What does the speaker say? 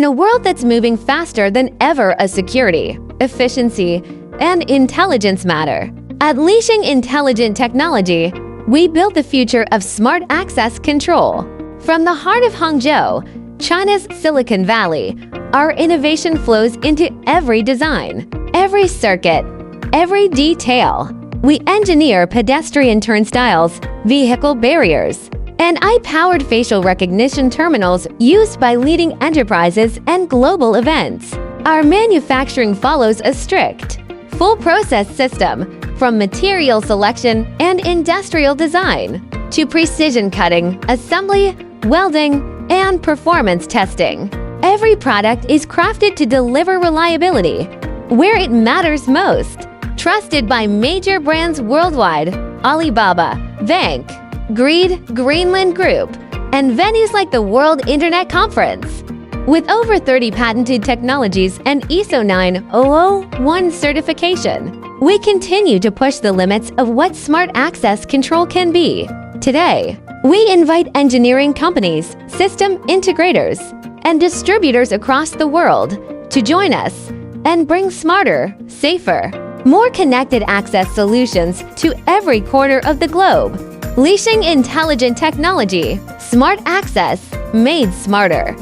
In a world that's moving faster than ever, security, efficiency, and intelligence matter. At Leisheng Intelligent Technology, we build the future of smart access control. From the heart of Hangzhou, China's Silicon Valley, our innovation flows into every design, every circuit, every detail. We engineer pedestrian turnstiles, vehicle barriers, and AI-powered facial recognition terminals used by leading enterprises and global events. Our manufacturing follows a strict, full-process system, from material selection and industrial design to precision cutting, assembly, welding, and performance testing. Every product is crafted to deliver reliability where it matters most. Trusted by major brands worldwide, Alibaba, Vanke, Gree, Greenland Group, and venues like the World Internet Conference. With over 30 patented technologies and ISO 9001 certification, we continue to push the limits of what smart access control can be. Today, we invite engineering companies, system integrators, and distributors across the world to join us and bring smarter, safer, more connected access solutions to every corner of the globe. Leisheng Intelligent Technology, smart access made smarter.